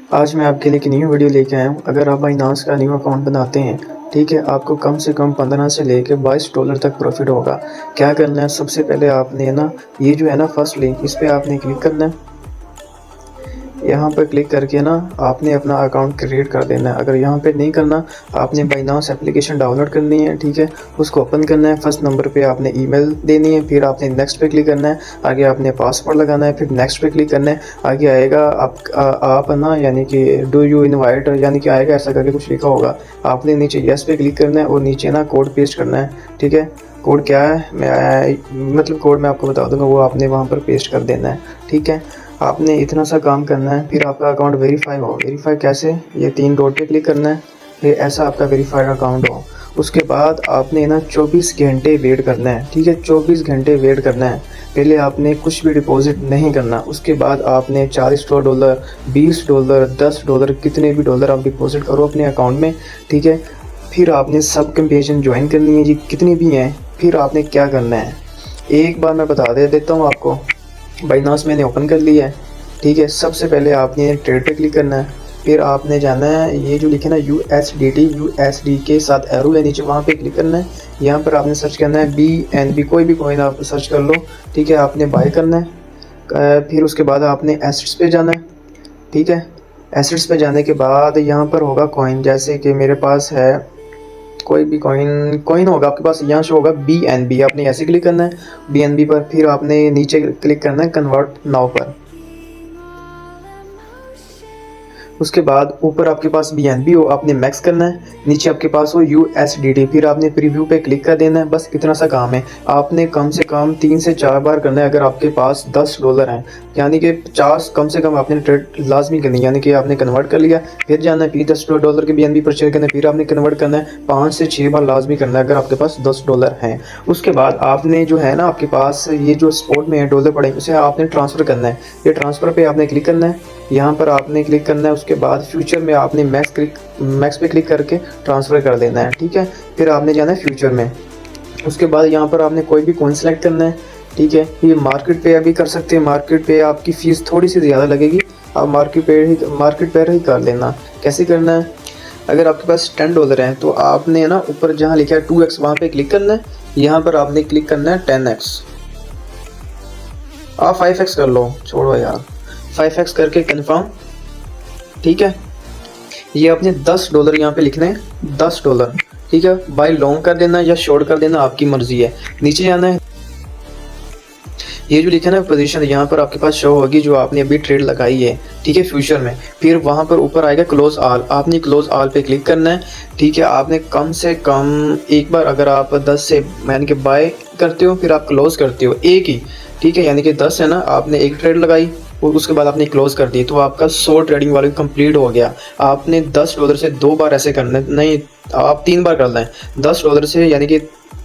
आज मैं आपके लिए एक न्यू वीडियो लेके आया हूँ। अगर आप बाइनांस का न्यू अकाउंट बनाते हैं, ठीक है, आपको कम से कम 15 से लेके $22 तक प्रॉफिट होगा। क्या करना है, सबसे पहले आपने ना ये जो है ना फर्स्ट लिंक, इस पर आपने क्लिक करना है। यहाँ पर क्लिक करके ना आपने अपना अकाउंट क्रिएट कर देना है। अगर यहाँ पे नहीं करना, आपने बाइनांस एप्लीकेशन डाउनलोड करनी है, ठीक है, उसको ओपन करना है। फर्स्ट नंबर पे आपने ईमेल देनी है, फिर आपने नेक्स्ट पे क्लिक करना है। आगे आपने पासवर्ड लगाना है, फिर नेक्स्ट पे क्लिक करना है। आगे आएगा आप ना यानी कि डू यू इनवाइट यानी कि आएगा ऐसा करके कुछ लिखा होगा। आपने नीचे येस पे क्लिक करना है और नीचे ना कोड पेस्ट करना है, ठीक है। कोड क्या है, मतलब कोड मैं आपको बता दूंगा, वो आपने वहाँ पर पेस्ट कर देना है, ठीक है। आपने इतना सा काम करना है, फिर आपका अकाउंट वेरीफाई हो। वेरीफाई कैसे, ये 3 डॉट पे क्लिक करना है, फिर ऐसा आपका वेरीफाइड अकाउंट हो। उसके बाद आपने ना 24 घंटे वेट करना है, ठीक है, 24 घंटे वेट करना है। पहले आपने कुछ भी डिपॉजिट नहीं करना। उसके बाद आपने $40, $20, $10, कितने भी डॉलर आप डिपॉजिट करो अपने अकाउंट में, ठीक है। फिर आपने सब कैंपेन ज्वाइन करनी है जी, कितनी भी हैं। फिर आपने क्या करना है, एक बार मैं बता देता हूँ आपको। बाइनांस मैंने ओपन कर लिया है, ठीक है। सबसे पहले आपने ट्रेड पे क्लिक करना है, फिर आपने जाना है ये जो लिखे ना USD के साथ एरो है नीचे, वहाँ पे क्लिक करना है। यहाँ पर आपने सर्च करना है BNB, कोई भी कॉइन आप सर्च कर लो, ठीक है। आपने बाय करना है। फिर उसके बाद आपने एसेट्स पे जाना है, ठीक है। एसेट्स पे जाने के बाद यहाँ पर होगा कॉइन, जैसे कि मेरे पास है कोई भी कॉइन होगा आपके पास, यहाँ से होगा BNB। आपने ऐसे क्लिक करना है BNB पर, फिर आपने नीचे क्लिक करना है कन्वर्ट नाउ पर। उसके बाद ऊपर आपके पास BNB हो, आपने मैक्स करना है। नीचे आपके पास हो USDT, फिर आपने प्रीव्यू पे क्लिक कर देना है। बस इतना सा काम है। आपने कम से कम 3 से 4 बार करना है। अगर आपके पास $10 हैं, यानी कि 50 कम से कम आपने ट्रेड लाजमी करनी है। यानी कि आपने कन्वर्ट कर लिया, फिर जाना है, फिर $10 के BNB परचेज करना है, फिर आपने कन्वर्ट करना है। 5 से 6 बार लाजमी करना है अगर आपके पास $10 हैं। उसके बाद आपने जो है ना आपके पास ये जो स्पॉट में डॉलर पड़े, उसे आपने ट्रांसफ़र करना है। ये ट्रांसफ़र पे आपने क्लिक करना है, यहाँ पर आपने क्लिक करना है। उसके बाद फ्यूचर में आपने मैक्स पे क्लिक करके ट्रांसफ़र कर देना है, ठीक है। फिर आपने जाना है फ्यूचर में। उसके बाद यहाँ पर आपने कोई भी कॉइन सेलेक्ट करना है, ठीक है। ये मार्केट पे अभी कर सकते हैं। मार्केट पे आपकी फ़ीस थोड़ी सी ज़्यादा लगेगी, आप मार्केट पे ही कर लेना। कैसे करना है, अगर आपके पास $10 हैं तो आपने ना ऊपर जहाँ लिखा है 2x, वहाँ पे क्लिक करना है। यहाँ पर आपने क्लिक करना है 10x। आप 5x कर लो, छोड़ो यार, 5x करके कंफर्म, ठीक है। ये आपने $10 यहाँ पे लिखना है, $10, ठीक है। बाय लॉन्ग कर देना या शॉर्ट कर देना, आपकी मर्जी है। नीचे जाना है, ये जो लिखा है ना पोजीशन, यहाँ पर आपके पास शो होगी जो आपने अभी ट्रेड लगाई है, ठीक है, फ्यूचर में। फिर वहाँ पर ऊपर आएगा क्लोज ऑल, आपने क्लोज ऑल पे क्लिक करना है, ठीक है। आपने कम से कम एक बार, अगर आप 10 से यानी कि बाय करते हो फिर आप क्लोज करते हो एक ही, ठीक है। यानी कि 10 है ना, आपने एक ट्रेड लगाई और उसके बाद आपने क्लोज कर दी, तो आपका 100 ट्रेडिंग वाले कंप्लीट हो गया। आपने $10 से 2 बार ऐसे करना है, नहीं आप 3 बार करना है। $10 से यानी कि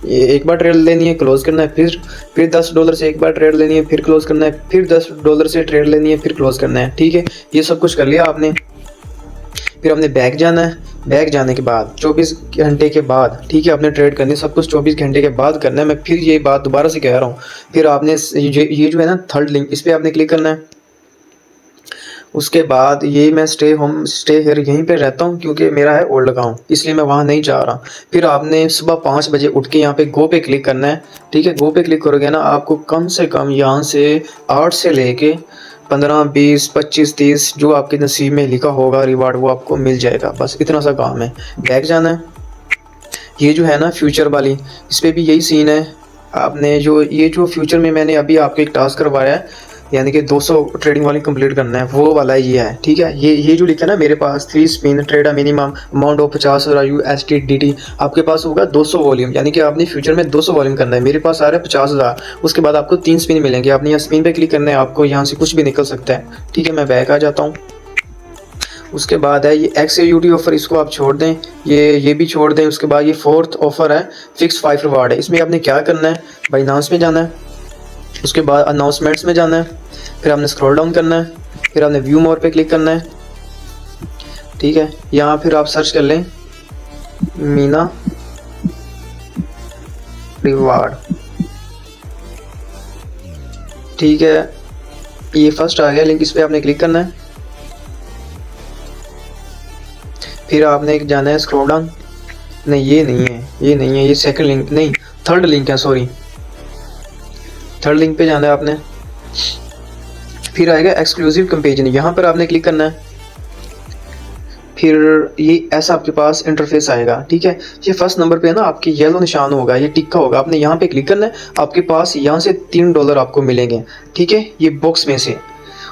एक बार ट्रेड लेनी है, क्लोज करना है, फिर $10 से एक बार ट्रेड लेनी है, फिर क्लोज करना है, फिर $10 से ट्रेड लेनी है, फिर क्लोज करना है, ठीक है। ये सब कुछ कर लिया आपने। फिर आपने बैक जाना है। बैक जाने के बाद 24 घंटे के बाद, ठीक है, आपने ट्रेड करनी है। सब कुछ 24 घंटे के बाद करना है। मैं फिर ये बात दोबारा से कह रहा हूँ। फिर आपने ये जो है ना थर्ड लिंक, इस पर आपने क्लिक करना है। उसके बाद ये मैं स्टे हेयर यहीं पे रहता हूँ क्योंकि मेरा है ओल्ड अकाउंट, इसलिए मैं वहाँ नहीं जा रहा। फिर आपने सुबह 5 बजे उठ के यहाँ पे गो पे क्लिक करना है, ठीक है। गो पे क्लिक करोगे ना, आपको कम से कम यहाँ से 8 से लेके 15, 20, 25, 30 जो आपके नसीब में लिखा होगा रिवार्ड, वो आपको मिल जाएगा। बस इतना सा काम है। बैक जाना है। ये जो है ना फ्यूचर वाली, इस पर भी यही सीन है। आपने ये जो फ्यूचर में मैंने अभी आपको एक टास्क करवाया है, यानी कि 200 ट्रेडिंग वाली कंप्लीट करना है, वो वाला ये है, ठीक है। ये जो लिखा है ना मेरे पास 3 spin trade minimum amount of 50 USDT, आपके पास होगा 200 वॉल्यूम, यानी कि आपने फ्यूचर में 200 वॉल्यूम करना है। मेरे पास आ रहा है 50,000। उसके बाद आपको 3 स्पिन मिलेंगे। आपने यहाँ स्पिन पे क्लिक करना है, आपको यहाँ से कुछ भी निकल सकता है, ठीक है। मैं बैक आ जाता हूँ। उसके बाद है ये XAUT ऑफर, इसको आप छोड़ दें, ये भी छोड़ दें। उसके बाद ये 4th ऑफर है, फिक्स 5 रिवार्ड है। इसमें आपने क्या करना है, बाइनांस में जाना है। उसके बाद अनाउंसमेंट्स में जाना है, फिर आपने स्क्रॉल डाउन करना है, फिर आपने व्यू मोर पे क्लिक करना है, ठीक है। यहाँ फिर आप सर्च कर लें मीना रिवार्ड, ठीक है। ये फर्स्ट आ गया लिंक, इस पर आपने क्लिक करना है। फिर आपने जाना है स्क्रॉल डाउन, नहीं ये नहीं है, ये नहीं है, ये सेकंड लिंक नहीं, थर्ड लिंक है, सॉरी थर्ड लिंक पे जाना है आपने। फिर आएगा एक्सक्लूसिव कंपेजन, यहाँ पर आपने क्लिक करना है। फिर ये ऐसा आपके पास इंटरफेस आएगा, ठीक है। ये फर्स्ट नंबर पे है ना आपके येलो निशान होगा, ये टिक्का होगा, आपने यहाँ पे क्लिक करना है। आपके पास यहाँ से $3 आपको मिलेंगे, ठीक है, ये बॉक्स में से।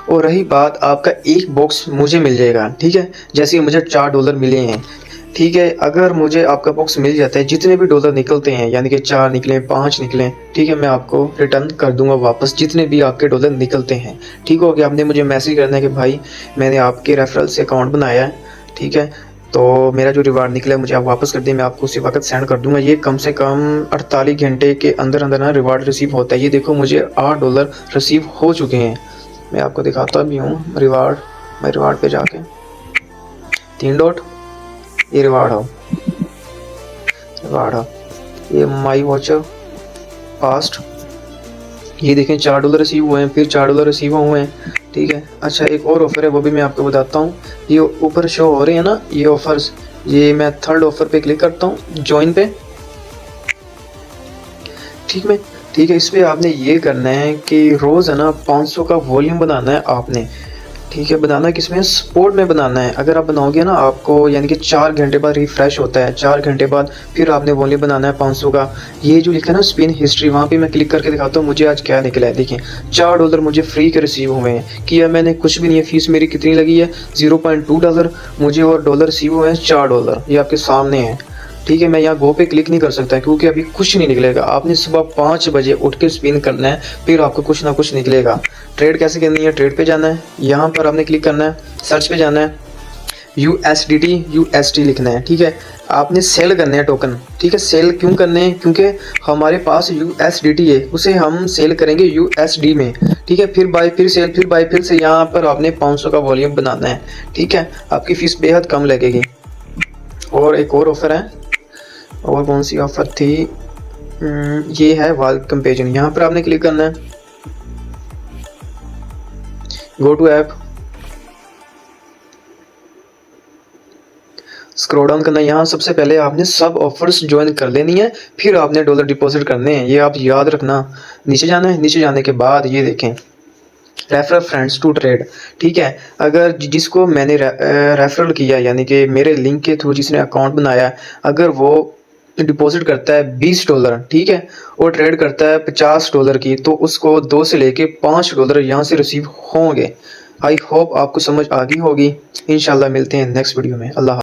और रही बात आपका एक बॉक्स मुझे मिल जाएगा, ठीक है, जैसे मुझे $4 मिले हैं, ठीक है। अगर मुझे आपका बॉक्स मिल जाता है, जितने भी डॉलर निकलते हैं, यानी कि 4 निकले 5 निकले, ठीक है, मैं आपको रिटर्न कर दूंगा वापस जितने भी आपके डॉलर निकलते हैं, ठीक हो गया। आपने मुझे मैसेज करना है कि भाई मैंने आपके रेफरल से अकाउंट बनाया है, ठीक है, तो मेरा जो रिवार्ड निकला है मुझे आप वापस कर दें, मैं आपको उसी वक्त सेंड कर दूंगा। ये कम से कम 48 घंटे के अंदर अंदर ना रिवार्ड रिसीव होता है। ये देखो मुझे $8 रिसीव हो चुके हैं, मैं आपको दिखाता भी हूँ रिवार्ड। मैं रिवार्ड पे जाके 3 डॉट, ये रिवार्ड हो, ये माई वॉचर पास्ट, ये देखें $4 रिसीव हुए हैं, फिर $4 रिसीव हुए हैं, ठीक है। अच्छा एक और ऑफ़र है, वो भी मैं आपको बताता हूँ। ये ऊपर शो हो रहे हैं ना ये ऑफ़र्स, ये मैं थर्ड ऑफ़र पे क्लिक करता हूँ, ज्वाइन पे, ठीक है। इस पर आपने ये करना है कि रोज़ है ना 500 का वॉल्यूम बनाना है आपने, ठीक है। बनाना किसमें, स्पोर्ट में बनाना है। अगर आप बनाओगे ना आपको यानी कि 4 घंटे बाद रिफ़्रेश होता है, 4 घंटे बाद फिर आपने वॉल्यूम बनाना है 500 का। ये जो लिखा है ना स्पिन हिस्ट्री, वहाँ पे मैं क्लिक करके दिखाता हूँ मुझे आज क्या निकला है। देखिए $4 मुझे फ्री के रिसीव हुए हैं, किया मैंने कुछ भी नहीं है, फीस मेरी कितनी लगी है $0.2 मुझे, और डॉलर रिसीव हुए हैं $4, ये आपके सामने है, ठीक है। मैं यहाँ गो पे क्लिक नहीं कर सकता क्योंकि अभी कुछ नहीं निकलेगा। आपने सुबह 5 बजे उठ के स्पिन करना है, फिर आपको कुछ ना कुछ निकलेगा। ट्रेड कैसे करनी है, ट्रेड पे जाना है, यहाँ पर आपने क्लिक करना है, सर्च पे जाना है, USDT लिखना है, ठीक है। आपने सेल करने हैं टोकन, ठीक है। सेल क्यों करने हैं, क्योंकि हमारे पास USDT है, उसे हम सेल करेंगे USD में, ठीक है। फिर बाय, फिर सेल, फिर बाय, फिर से यहाँ पर आपने 500 का वॉल्यूम बनाना है, ठीक है। आपकी फ़ीस बेहद कम लगेगी। और एक और ऑफ़र है, और कौन सी ऑफ़र थी, ये है वॉल कंपेरिजन, यहाँ पर आपने क्लिक करना है, go to app, scroll down करना है। यहाँ सबसे पहले आपने सब ऑफर्स ज्वाइन कर लेनी है, फिर आपने डॉलर डिपॉजिट करने हैं, ये आप याद रखना। नीचे जाना है, नीचे जाने के बाद ये देखें रेफरल फ्रेंड्स टू ट्रेड, ठीक है। अगर जिसको मैंने रेफरल किया यानी कि मेरे लिंक के थ्रू जिसने अकाउंट बनाया, अगर वो डिपॉजिट करता है $20, ठीक है, और ट्रेड करता है $50 की, तो उसको 2 से लेके $5 यहाँ से रिसीव होंगे। आई होप आपको समझ आ गई होगी। इंशाल्लाह मिलते हैं नेक्स्ट वीडियो में। अल्लाह।